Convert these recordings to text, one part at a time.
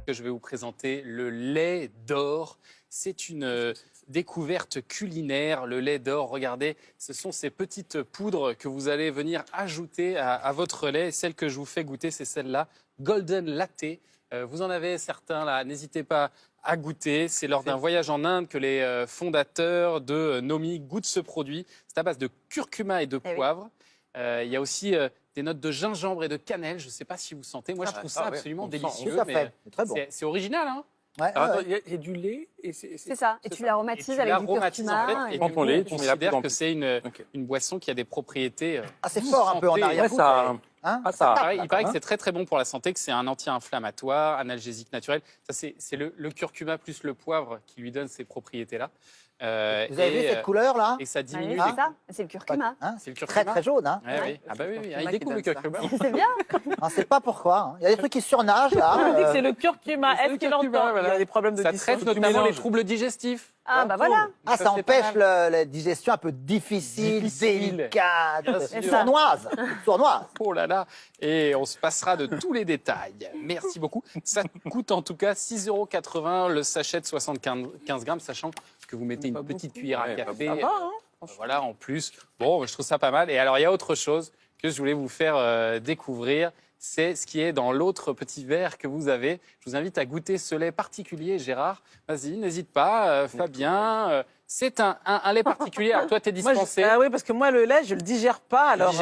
que je vais vous présenter le lait d'or. C'est une découverte culinaire, le lait d'or. Regardez, ce sont ces petites poudres que vous allez venir ajouter à votre lait. Celle que je vous fais goûter, c'est celle-là, Golden Latte. Vous en avez certains là, n'hésitez pas à goûter. C'est lors d'un voyage en Inde que les fondateurs de Nomi goûtent ce produit. C'est à base de curcuma et de poivre. Il y a aussi des notes de gingembre et de cannelle. Je ne sais pas si vous sentez. Moi, je trouve ça absolument délicieux. C'est original, hein. Ouais, il y a du lait et c'est ça. Et tu l'aromatises avec du curcuma. En fait, et prends ton lait, on considère que c'est une boisson qui a des propriétés. c'est fort un peu en arrière-goût. Il paraît que c'est très très bon pour la santé, que c'est un anti-inflammatoire, analgésique naturel. Ça, c'est le curcuma plus le poivre qui lui donne ces propriétés-là. Vous avez vu cette couleur là? Et ça diminue. C'est ça, c'est le curcuma. C'est le curcuma. Très très jaune. Hein. Oui. Ah bah oui, il découvre le curcuma. C'est bien. On ne sait pas pourquoi. Il y a des trucs qui surnagent là. On dit que c'est le curcuma. Est-ce qu'il entend? Il y a des problèmes de digestion. Ça traite notamment les troubles digestifs. Ah bah voilà. Ah, ça empêche la digestion un peu difficile, délicate, sournoise. Oh là là. Et on se passera de tous les détails. Merci beaucoup. Ça coûte en tout cas 6,80 € le sachet de 75 grammes, sachant que vous mettez une petite cuillère à café. Voilà, en plus. Bon, je trouve ça pas mal. Et alors, il y a autre chose que je voulais vous faire découvrir. C'est ce qui est dans l'autre petit verre que vous avez. Je vous invite à goûter ce lait particulier, Gérard. Vas-y, n'hésite pas, Fabien. C'est un lait particulier. Alors, toi, tu es dispensé. Oui, parce que moi, le lait, je ne le digère pas. Alors,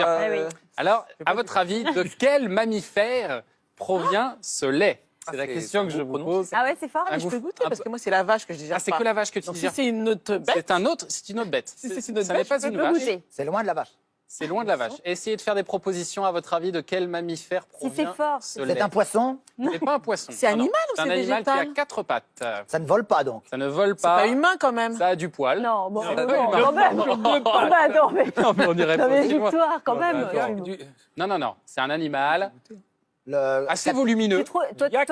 alors à votre avis, de quel mammifère provient ce lait? C'est la question que je vous pose. Ah ouais, c'est fort. je peux goûter, parce que moi, c'est la vache que je digère pas. C'est que la vache que tu digères. Si c'est une autre bête. C'est une autre bête. C'est une autre Ça n'est bête, pas je une peux vache. goûter. C'est loin de la vache. C'est loin de la vache. Essayez de faire des propositions, à votre avis, de quel mammifère provient c'est fort. ce lait. C'est un poisson? C'est pas un poisson. C'est animal ou c'est c'est un animal qui a végétal? 4 pattes. Ça ne vole pas donc. Ça ne vole C'est pas. pas humain quand même. Ça a du poil. Non, bon, Non, quand même. Non, mais on dirait non, pas mais aussi loin. victoire, quand même. Non. C'est un animal assez Le... volumineux. Toi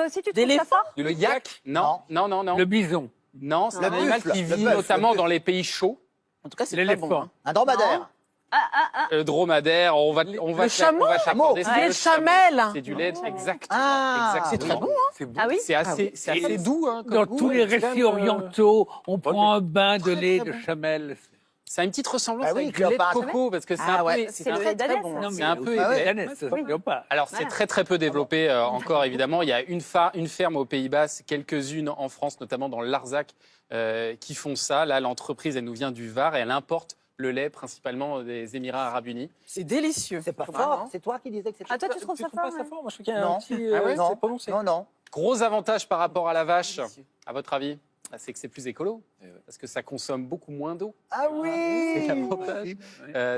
aussi, tu trouves ça fort? Le yak? Non. Le bison. Non, c'est un Le animal buffle, qui le vit bœuf, notamment le buffle. dans les pays chauds. En tout cas, c'est très L'éléphant. bon. Un dromadaire. Le dromadaire, on va chameau. s'accorder. Ah, le chamel. C'est du lait, exact. C'est très bon. Ah oui? C'est assez doux. Hein, comme Dans goût. tous les récits orientaux, on prend un bain de lait de chamel. Ça a une petite ressemblance Ah oui, avec du lait de Cléopâtre. coco, parce que c'est Ah un ouais, peu... C'est le lait d'ânesse. C'est un peu Ah ouais. épais. Alors, c'est très, très peu développé encore, évidemment. Il y a une ferme aux Pays-Bas, quelques-unes en France, notamment dans le Larzac, qui font ça. Là, l'entreprise, elle nous vient du Var et elle importe le lait principalement des Émirats Arabes Unis. C'est délicieux. C'est pas fort. C'est toi qui disais que c'est Ah, toi, tu trouves ça fort? Moi, je trouve qu'il y a Non. un petit... non. c'est prononcé. Non. Gros avantage par rapport à la vache, à votre avis? C'est que c'est plus écolo, parce que ça consomme beaucoup moins d'eau. Ah oui. C'est l'avantage.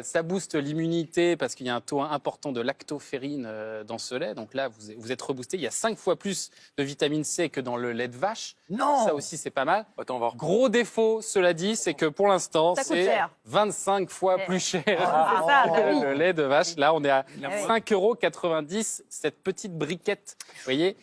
Ça booste l'immunité parce qu'il y a un taux important de lactoferrine dans ce lait. Donc là, vous êtes reboosté. Il y a 5 fois plus de vitamine C que dans le lait de vache. Non. Ça aussi, c'est pas mal. Attends, on va Gros défaut, cela dit, c'est que pour l'instant, Ça coûte c'est cher. 25 fois plus cher C'est ça, que oui. le lait de vache. Là, on est à oui. 5,90 €. Cette petite briquette, vous voyez,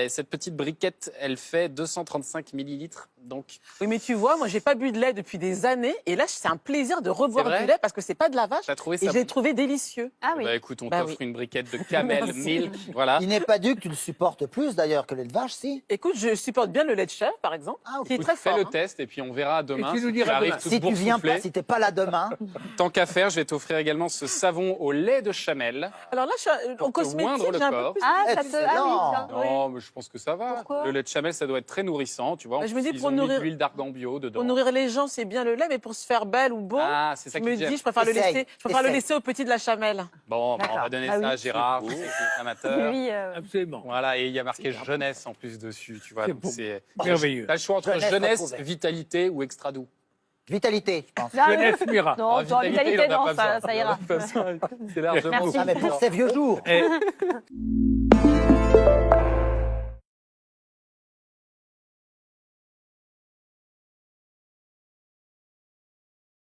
cette petite briquette, elle fait 235 millilitres. Donc, Oui, mais tu vois, moi, j'ai pas bu de lait depuis des années. Et là, c'est un plaisir de reboire C'est vrai du lait parce que c'est pas de la vache. t'as trouvé Et ça je l'ai bon? trouvé délicieux. Ah oui. Bah écoute, on Bah t'offre oui. une briquette de camel Merci. milk. Voilà. Il n'est pas dû que tu le supportes plus d'ailleurs que le lait de vache, si. Écoute, je supporte bien le lait de chèvre, par exemple. Ah, ok. qui est Écoute, très fais fort. le hein. test et puis on verra demain. Et tu nous si diras arrives demain. tout Si tu viens boursouflé. pas, si t'es pas là demain. Tant qu'à faire, je vais t'offrir également ce savon au lait de chamel. Alors là, Pour en te cosmétique, moindre le j'ai un corps. peu plus. Ah, Eh, ça tu te... sais, Ah non. oui, tiens. Non, mais je pense que ça va. Pourquoi Le lait de chamel, ça doit être très nourrissant, tu vois. Bah, je me dis, Ils pour ont mis nourrir- de l'huile d'argan bio dedans. Pour nourrir les gens, c'est bien le lait, mais pour se faire belle ou beau, Ah, c'est ça je qui me te gêne. dis, je préfère le Essaye, laisser. Je préfère le essaye. laisser au petit de la chamelle. Bon, bah, on va D'accord. donner Ah ça à oui. Gérard, je sais qu'il est amateur. Lui, Absolument. Voilà, et il y a marqué jeunesse en plus dessus, tu vois. C'est donc bon. c'est Merveilleux. T'as le choix entre Jeunesse jeunesse, retrouvée. vitalité ou extra doux. Vitalité, je pense. non, mais- Jeunesse Mira. Non, Ah, toi, vitalité, il en a non, pas ça besoin. ira. C'est largement Merci. Ah, mais pour ces vieux jours. Et-